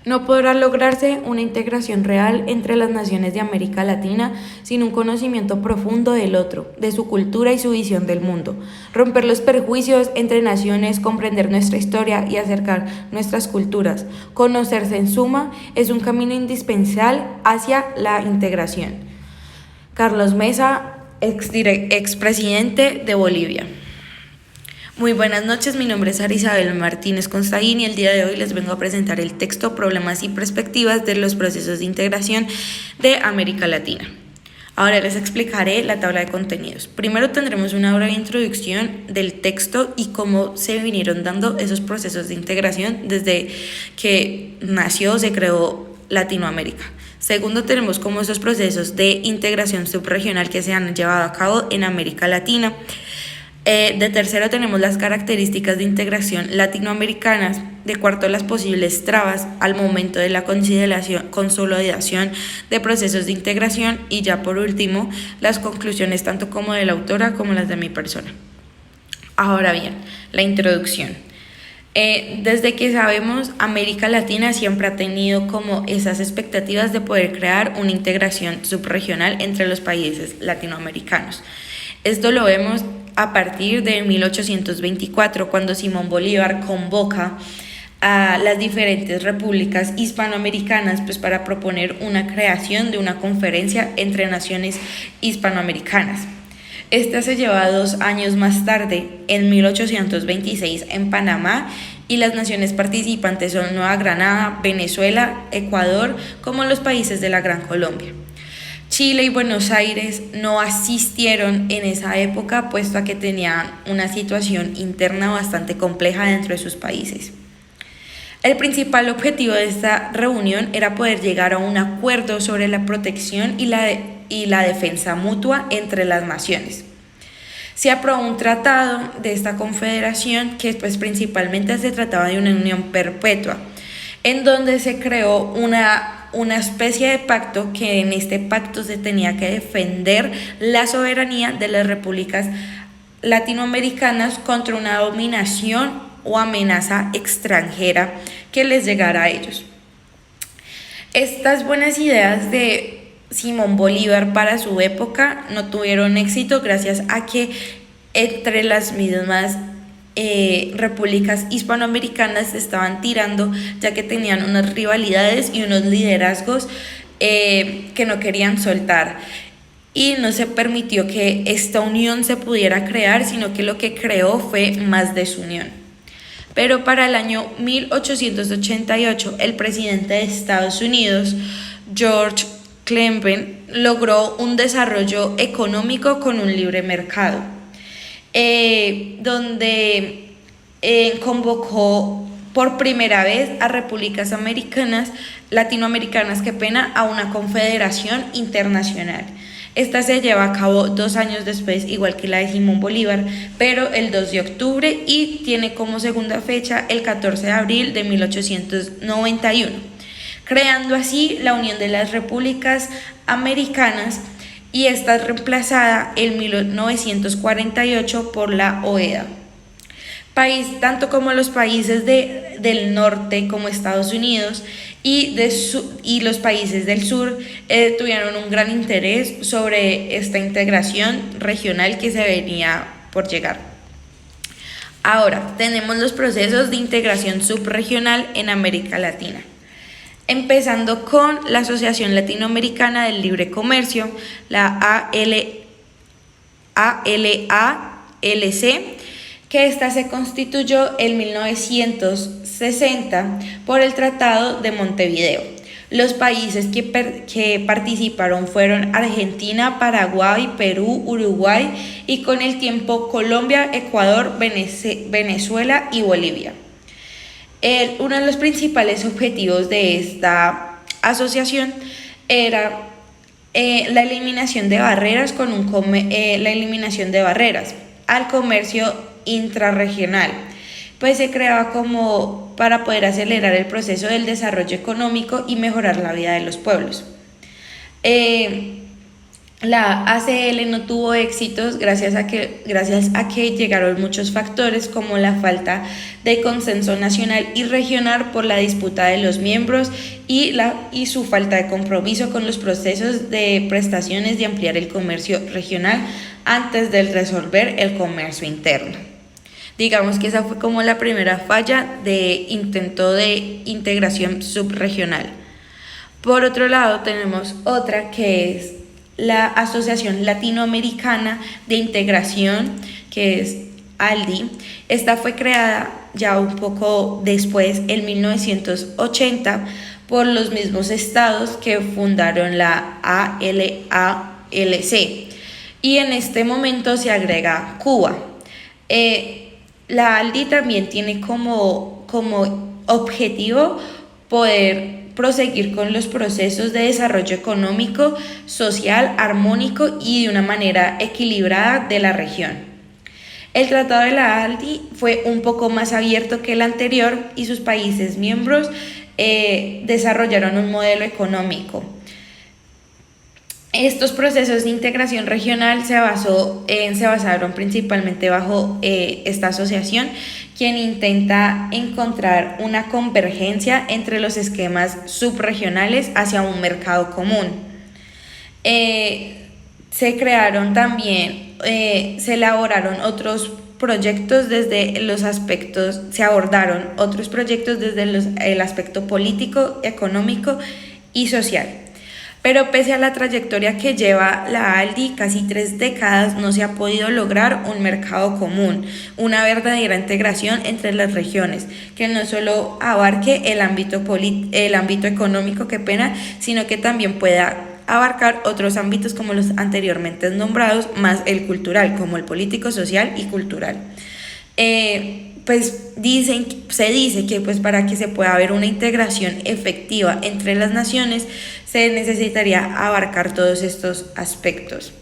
No podrá lograrse una integración real entre las naciones de América Latina sin un conocimiento profundo del otro, de su cultura y su visión del mundo. Romper los prejuicios entre naciones, comprender nuestra historia y acercar nuestras culturas. Conocerse en suma es un camino indispensable hacia la integración. Carlos Mesa, expresidente de Bolivia. Muy buenas noches, mi nombre es Arisabel Martínez Constaín y el día de hoy les vengo a presentar el texto Problemas y perspectivas de los procesos de integración de América Latina. Ahora les explicaré la tabla de contenidos. Primero tendremos una breve introducción del texto y cómo se vinieron dando esos procesos de integración desde que nació o se creó Latinoamérica. Segundo, tenemos como esos procesos de integración subregional que se han llevado a cabo en América Latina. De tercero, tenemos las características de integración latinoamericanas. De cuarto, las posibles trabas al momento de la consolidación de procesos de integración. Y ya por último, las conclusiones tanto como de la autora como las de mi persona. Ahora bien, la introducción. Desde que sabemos, América Latina siempre ha tenido como esas expectativas de poder crear una integración subregional entre los países latinoamericanos. Esto lo vemos a partir de 1824, cuando Simón Bolívar convoca a las diferentes repúblicas hispanoamericanas para proponer una creación de una conferencia entre naciones hispanoamericanas. Esta se lleva 2 años más tarde, en 1826, en Panamá, y las naciones participantes son Nueva Granada, Venezuela, Ecuador, como los países de la Gran Colombia. Chile y Buenos Aires no asistieron en esa época, puesto a que tenían una situación interna bastante compleja dentro de sus países. El principal objetivo de esta reunión era poder llegar a un acuerdo sobre la protección y la defensa mutua entre las naciones. Se aprobó un tratado de esta confederación que principalmente se trataba de una unión perpetua, en donde se creó una especie de pacto que en este pacto se tenía que defender la soberanía de las repúblicas latinoamericanas contra una dominación o amenaza extranjera que les llegara a ellos. Estas buenas ideas de Simón Bolívar para su época no tuvieron éxito gracias a que entre las mismas repúblicas hispanoamericanas se estaban tirando, ya que tenían unas rivalidades y unos liderazgos que no querían soltar, y no se permitió que esta unión se pudiera crear, sino que lo que creó fue más desunión. Pero para el año 1888 el presidente de Estados Unidos, George Cleveland, logró un desarrollo económico con un libre mercado, donde convocó por primera vez a repúblicas latinoamericanas, a una confederación internacional. Esta se lleva a cabo 2 años después, igual que la de Simón Bolívar, pero el 2 de octubre y tiene como segunda fecha el 14 de abril de 1891, creando así la Unión de las Repúblicas Americanas, y está reemplazada en 1948 por la OEA. Tanto como los países del norte como Estados Unidos y los países del sur tuvieron un gran interés sobre esta integración regional que se venía por llegar. Ahora tenemos los procesos de integración subregional en América Latina, empezando con la Asociación Latinoamericana del Libre Comercio, la ALALC, que esta se constituyó en 1960 por el Tratado de Montevideo. Los países que participaron fueron Argentina, Paraguay, Perú, Uruguay y con el tiempo Colombia, Ecuador, Venezuela y Bolivia. Uno de los principales objetivos de esta asociación era la eliminación de barreras al comercio intrarregional, pues se creaba como para poder acelerar el proceso del desarrollo económico y mejorar la vida de los pueblos. La ACL no tuvo éxitos gracias a que llegaron muchos factores como la falta de consenso nacional y regional por la disputa de los miembros y su falta de compromiso con los procesos de prestaciones de ampliar el comercio regional antes de resolver el comercio interno. Digamos que esa fue como la primera falla de intento de integración subregional. Por otro lado, tenemos otra que es la Asociación Latinoamericana de Integración, que es ALDI. Esta fue creada ya un poco después, en 1980, por los mismos estados que fundaron la ALALC. Y en este momento se agrega Cuba. La ALDI también tiene como objetivo poder proseguir con los procesos de desarrollo económico, social, armónico y de una manera equilibrada de la región. El tratado de la ALDI fue un poco más abierto que el anterior y sus países miembros desarrollaron un modelo económico. Estos procesos de integración regional se basaron principalmente bajo esta asociación, quien intenta encontrar una convergencia entre los esquemas subregionales hacia un mercado común. Se crearon también, se elaboraron otros proyectos se abordaron otros proyectos desde el aspecto político, económico y social. Pero pese a la trayectoria que lleva la ALDI, casi 3 décadas no se ha podido lograr un mercado común, una verdadera integración entre las regiones, que no solo abarque el ámbito económico, sino que también pueda abarcar otros ámbitos como los anteriormente nombrados, más el cultural, como el político, social y cultural. Se dice que para que se pueda haber una integración efectiva entre las naciones se necesitaría abarcar todos estos aspectos.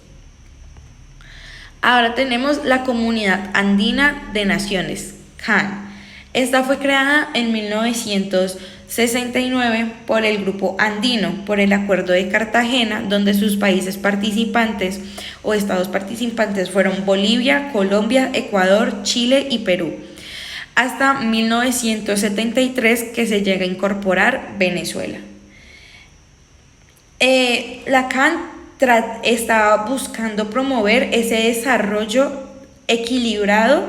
Ahora tenemos la Comunidad Andina de Naciones, CAN. Esta fue creada en 1969 por el Grupo Andino, por el Acuerdo de Cartagena, donde sus países participantes o estados participantes fueron Bolivia, Colombia, Ecuador, Chile y Perú. Hasta 1973 que se llega a incorporar Venezuela. La CAN estaba buscando promover ese desarrollo equilibrado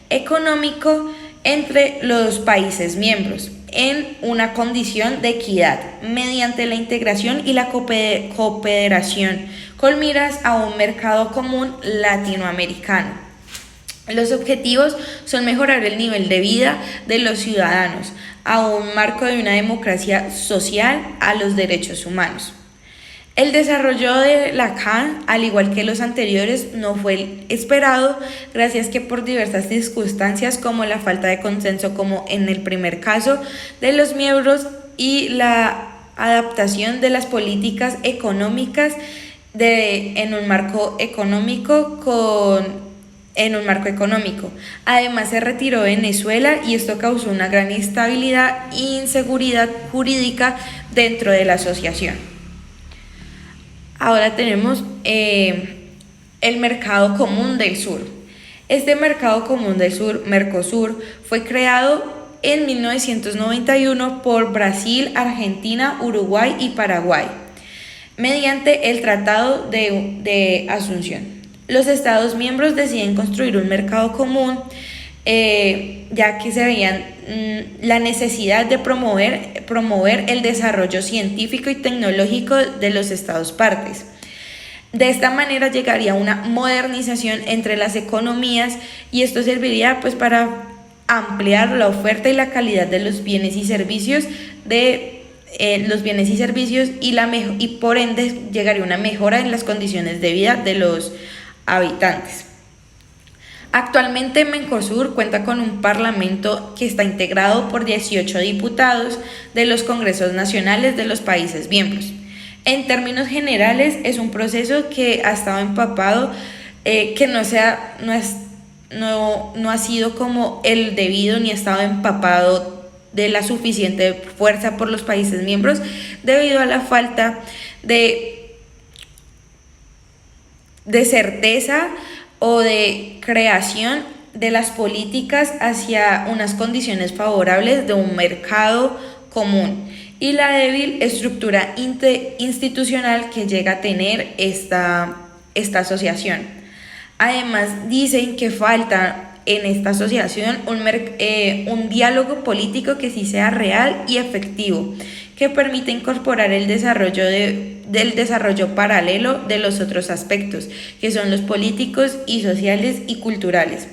económico entre los países miembros en una condición de equidad mediante la integración y la cooperación con miras a un mercado común latinoamericano. Los objetivos son mejorar el nivel de vida de los ciudadanos a un marco de una democracia social a los derechos humanos. El desarrollo de la CAN, al igual que los anteriores, no fue el esperado, gracias que por diversas circunstancias como la falta de consenso, como en el primer caso, de los miembros y la adaptación de las políticas económicas en un marco económico. Además, se retiró Venezuela y esto causó una gran inestabilidad e inseguridad jurídica dentro de la asociación. Ahora tenemos el Mercado Común del Sur. Este Mercado Común del Sur, Mercosur, fue creado en 1991 por Brasil, Argentina, Uruguay y Paraguay, mediante el Tratado de Asunción. Los Estados miembros deciden construir un mercado común, ya que se veían la necesidad de promover el desarrollo científico y tecnológico de los Estados partes. De esta manera llegaría una modernización entre las economías y esto serviría para ampliar la oferta y la calidad de los bienes y servicios y por ende llegaría una mejora en las condiciones de vida de los habitantes. Actualmente Mercosur cuenta con un parlamento que está integrado por 18 diputados de los congresos nacionales de los países miembros. En términos generales es un proceso que ha estado empapado, que no ha sido como el debido ni ha estado empapado de la suficiente fuerza por los países miembros debido a la falta de de certeza o de creación de las políticas hacia unas condiciones favorables de un mercado común, y la débil estructura institucional que llega a tener esta asociación. Además, dicen que falta en esta asociación un diálogo político que sí sea real y efectivo, que permite incorporar el desarrollo del desarrollo paralelo de los otros aspectos, que son los políticos y sociales y culturales.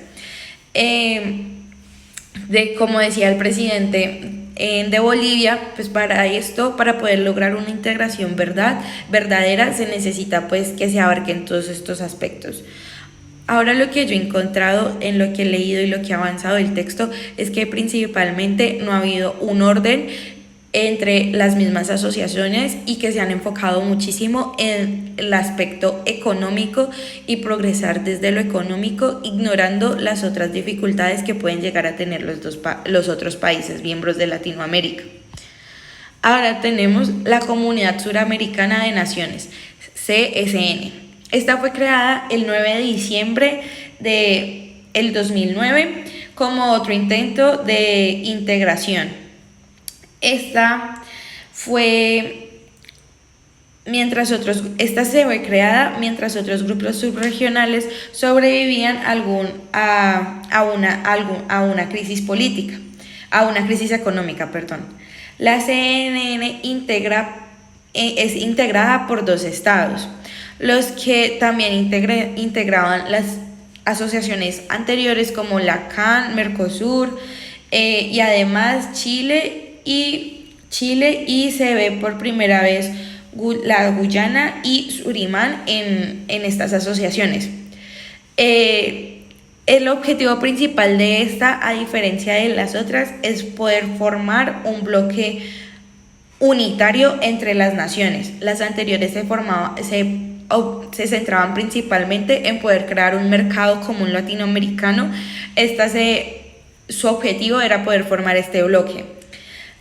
Como decía el presidente de Bolivia, pues para esto, para poder lograr una integración verdadera, se necesita pues que se abarquen todos estos aspectos. Ahora, lo que yo he encontrado en lo que he leído y lo que ha avanzado el texto es que principalmente no ha habido un orden entre las mismas asociaciones y que se han enfocado muchísimo en el aspecto económico y progresar desde lo económico, ignorando las otras dificultades que pueden llegar a tener los otros países miembros de Latinoamérica. Ahora tenemos la Comunidad Suramericana de Naciones, CSN. Esta fue creada el 9 de diciembre del 2009 como otro intento de integración. Esta se fue creada mientras otros grupos subregionales sobrevivían a una crisis política, a una crisis económica, perdón. La CNN es integrada por 2 estados, los que también integraban las asociaciones anteriores como la CAN, Mercosur, y además Chile, y se ve por primera vez la Guyana y Surinam en estas asociaciones. El objetivo principal de esta, a diferencia de las otras, es poder formar un bloque unitario entre las naciones. Las anteriores se centraban principalmente en poder crear un mercado común latinoamericano. Su objetivo era poder formar este bloque.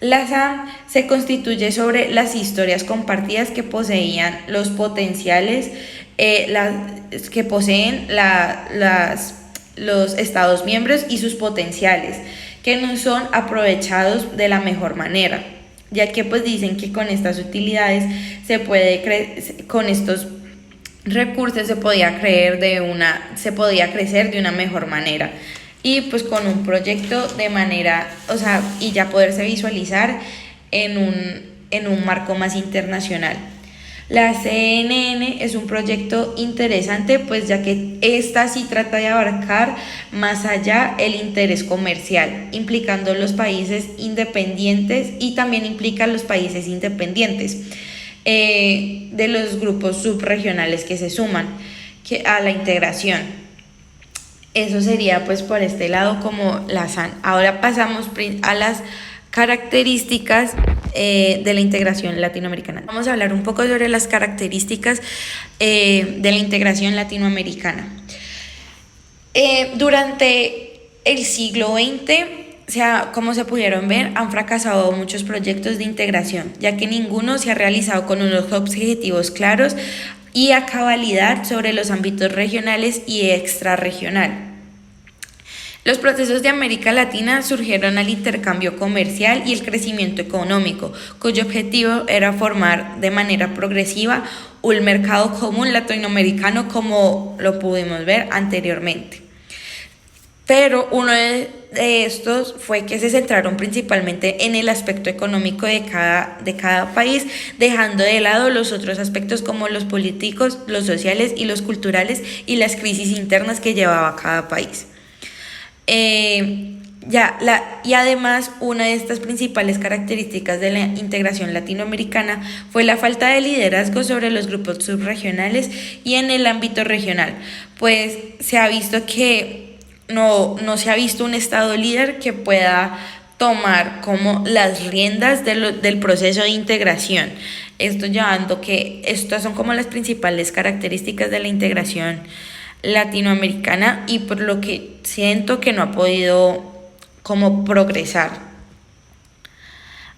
La SAM se constituye sobre las historias compartidas que poseían los potenciales que poseen los Estados miembros y sus potenciales, que no son aprovechados de la mejor manera, ya que pues dicen que con estas utilidades con estos recursos se podía crecer de una mejor manera. Y pues con un proyecto y ya poderse visualizar en un marco más internacional. La CNN es un proyecto interesante, pues ya que esta sí trata de abarcar más allá el interés comercial, implicando los países independientes, y también implica a los países independientes de los grupos subregionales que se suman a la integración. Eso sería pues por este lado como la SAN. Ahora pasamos a las características de la integración latinoamericana. Vamos a hablar un poco sobre las características de la integración latinoamericana. Durante el siglo XX, como se pudieron ver, han fracasado muchos proyectos de integración, ya que ninguno se ha realizado con unos objetivos claros y a cabalidad sobre los ámbitos regionales y extrarregional. Los procesos de América Latina surgieron al intercambio comercial y el crecimiento económico, cuyo objetivo era formar de manera progresiva un mercado común latinoamericano, como lo pudimos ver anteriormente. Pero uno de estos fue que se centraron principalmente en el aspecto económico de cada país, dejando de lado los otros aspectos como los políticos, los sociales y los culturales, y las crisis internas que llevaba cada país. Y además, una de estas principales características de la integración latinoamericana fue la falta de liderazgo sobre los grupos subregionales y en el ámbito regional, pues se ha visto que no se ha visto un Estado líder que pueda tomar como las riendas del proceso de integración. Estas son como las principales características de la integración latinoamericana, y por lo que siento que no ha podido como progresar.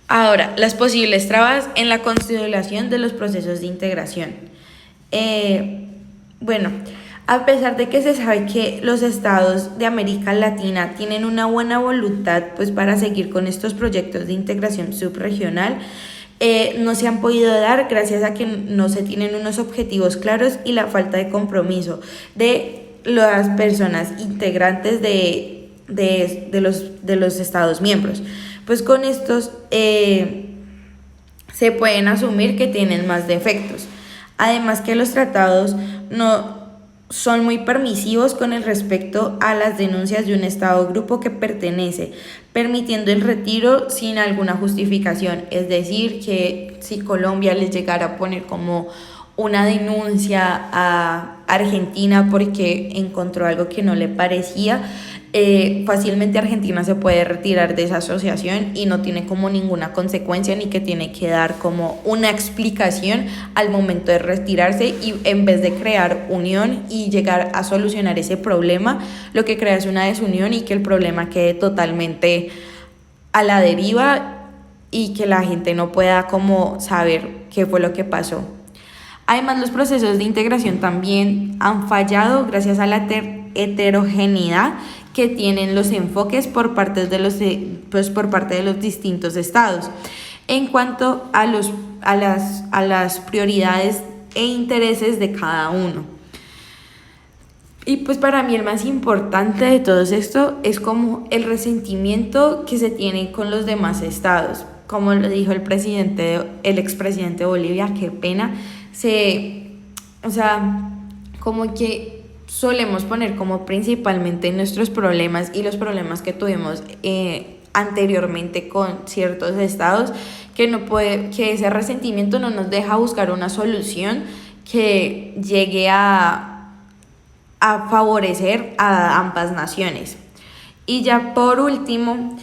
Ahora, las posibles trabas en la consolidación de los procesos de integración. Bueno, a pesar de que se sabe que los estados de América Latina tienen una buena voluntad pues para seguir con estos proyectos de integración subregional, no se han podido dar gracias a que no se tienen unos objetivos claros y la falta de compromiso de las personas integrantes de los estados miembros. Pues con estos se pueden asumir que tienen más defectos. Además que los tratados no son muy permisivos con el respecto a las denuncias de un estado o grupo que pertenece, permitiendo el retiro sin alguna justificación. Es decir, que si Colombia les llegara a poner como una denuncia a Argentina porque encontró algo que no le parecía, fácilmente Argentina se puede retirar de esa asociación y no tiene como ninguna consecuencia ni que tiene que dar como una explicación al momento de retirarse, y en vez de crear unión y llegar a solucionar ese problema, lo que crea es una desunión y que el problema quede totalmente a la deriva y que la gente no pueda como saber qué fue lo que pasó. Además, los procesos de integración también han fallado gracias a la heterogeneidad que tienen los enfoques por parte de los distintos estados en cuanto a las prioridades e intereses de cada uno. Y pues para mí el más importante de todo esto es como el resentimiento que se tiene con los demás estados. Como lo dijo el expresidente de Bolivia, qué pena, como que solemos poner como principalmente nuestros problemas y los problemas que tuvimos anteriormente con ciertos estados, que ese resentimiento no nos deja buscar una solución que llegue a favorecer a ambas naciones. Y ya por último,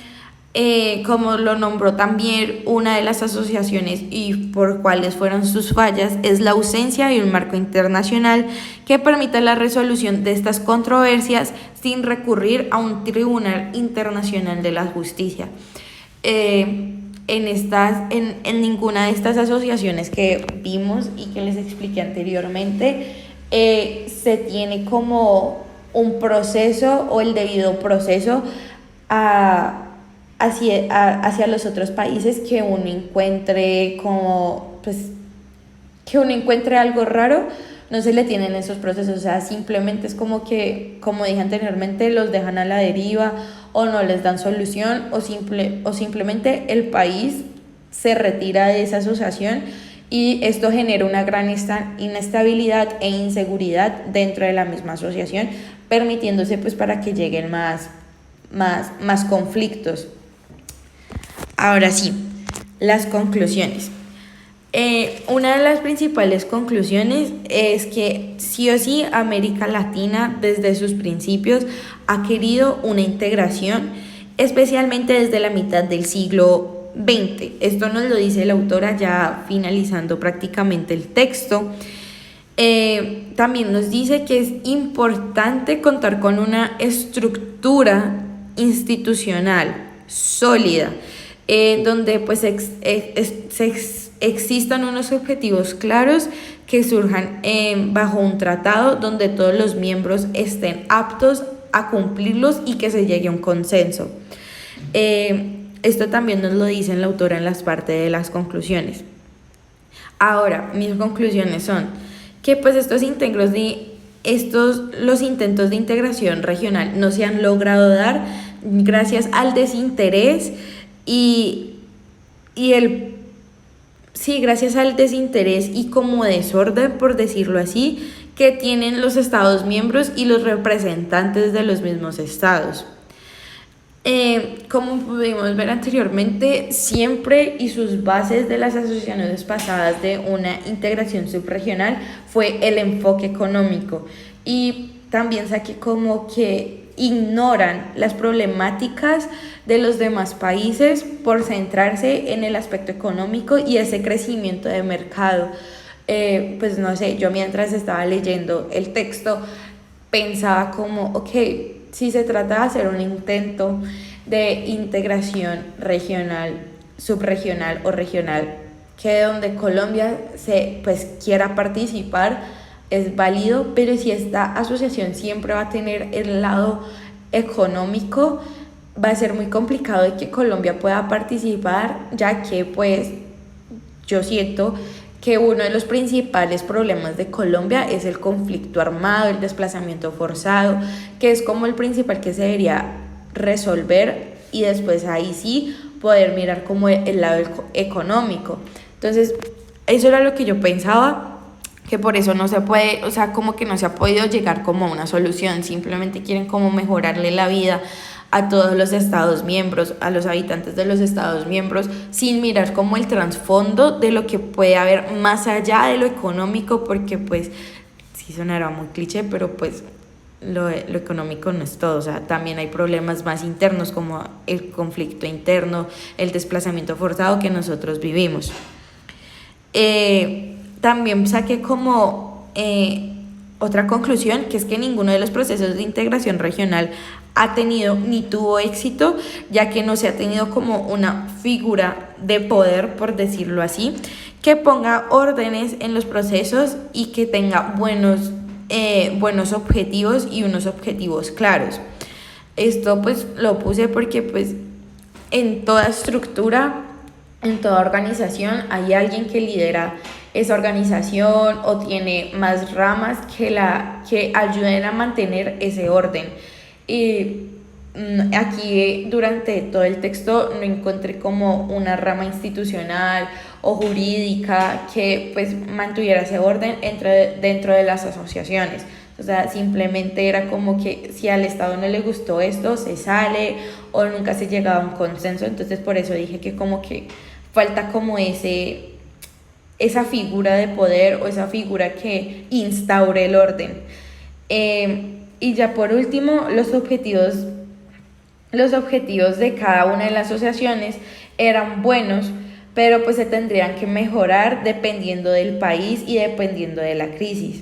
como lo nombró también una de las asociaciones y por cuáles fueron sus fallas, es la ausencia de un marco internacional que permita la resolución de estas controversias sin recurrir a un tribunal internacional de la justicia. En ninguna de estas asociaciones que vimos y que les expliqué anteriormente se tiene como un proceso o el debido proceso hacia los otros países que uno encuentre que uno encuentre algo raro. No se le tienen esos procesos, o sea, simplemente es como que, como dije anteriormente, los dejan a la deriva o no les dan solución o simplemente el país se retira de esa asociación, y esto genera una gran inestabilidad e inseguridad dentro de la misma asociación, permitiéndose pues para que lleguen más conflictos. Ahora sí, las conclusiones. Una de las principales conclusiones es que sí o sí América Latina desde sus principios ha querido una integración, especialmente desde la mitad del siglo XX. Esto nos lo dice la autora ya finalizando prácticamente el texto. También nos dice que es importante contar con una estructura institucional sólida, donde pues existan unos objetivos claros que surjan bajo un tratado donde todos los miembros estén aptos a cumplirlos y que se llegue a un consenso. Esto también nos lo dice la autora en las partes de las conclusiones. Ahora, mis conclusiones son que pues los intentos de integración regional no se han logrado dar gracias al desinterés gracias al desinterés y como desorden, por decirlo así, que tienen los estados miembros y los representantes de los mismos estados. Como pudimos ver anteriormente, siempre y sus bases de las asociaciones pasadas de una integración subregional fue el enfoque económico, y también saqué como que ignoran las problemáticas de los demás países por centrarse en el aspecto económico y ese crecimiento de mercado. Pues no sé, yo mientras estaba leyendo el texto pensaba como, ok, si se trata de hacer un intento de integración regional, subregional o regional, que donde Colombia quiera participar, es válido, pero si esta asociación siempre va a tener el lado económico, va a ser muy complicado de que Colombia pueda participar, ya que pues yo siento que uno de los principales problemas de Colombia es el conflicto armado, el desplazamiento forzado, que es como el principal que se debería resolver, y después ahí sí poder mirar como el lado económico. Entonces, eso era lo que yo pensaba, que por eso no se puede, o sea, como que no se ha podido llegar como a una solución, simplemente quieren como mejorarle la vida a todos los estados miembros, a los habitantes de los estados miembros, sin mirar como el trasfondo de lo que puede haber más allá de lo económico, porque pues sí sonará muy cliché, pero pues lo económico no es todo, o sea, también hay problemas más internos como el conflicto interno, el desplazamiento forzado que nosotros vivimos. También saqué como otra conclusión, que es que ninguno de los procesos de integración regional ha tenido ni tuvo éxito, ya que no se ha tenido como una figura de poder, por decirlo así, que ponga órdenes en los procesos y que tenga buenos objetivos y unos objetivos claros. Esto pues lo puse porque pues en toda estructura, en toda organización hay alguien que lidera esa organización o tiene más ramas que ayuden a mantener ese orden. Y aquí durante todo el texto no encontré como una rama institucional o jurídica que pues mantuviera ese orden dentro de las asociaciones. O sea, simplemente era como que si al Estado no le gustó esto, se sale, o nunca se llegaba a un consenso. Entonces por eso dije que como que falta como esa figura de poder o esa figura que instaure el orden. Y ya por último, los objetivos de cada una de las asociaciones eran buenos, pero pues se tendrían que mejorar dependiendo del país y dependiendo de la crisis,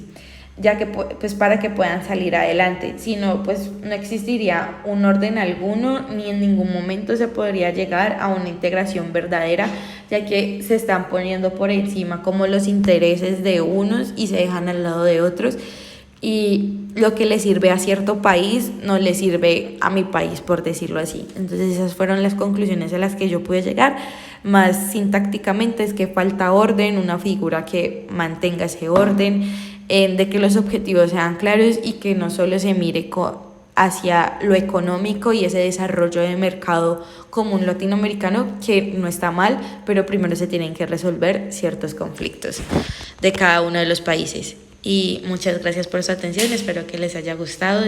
ya que pues para que puedan salir adelante. Si no, pues no existiría un orden alguno, ni en ningún momento se podría llegar a una integración verdadera, ya que se están poniendo por encima como los intereses de unos y se dejan al lado de otros, y lo que le sirve a cierto país no le sirve a mi país, por decirlo así. Entonces esas fueron las conclusiones a las que yo pude llegar. Más sintácticamente es que falta orden, una figura que mantenga ese orden, de que los objetivos sean claros y que no solo se mire hacia lo económico y ese desarrollo de mercado común latinoamericano, que no está mal, pero primero se tienen que resolver ciertos conflictos de cada uno de los países. Y muchas gracias por su atención, espero que les haya gustado.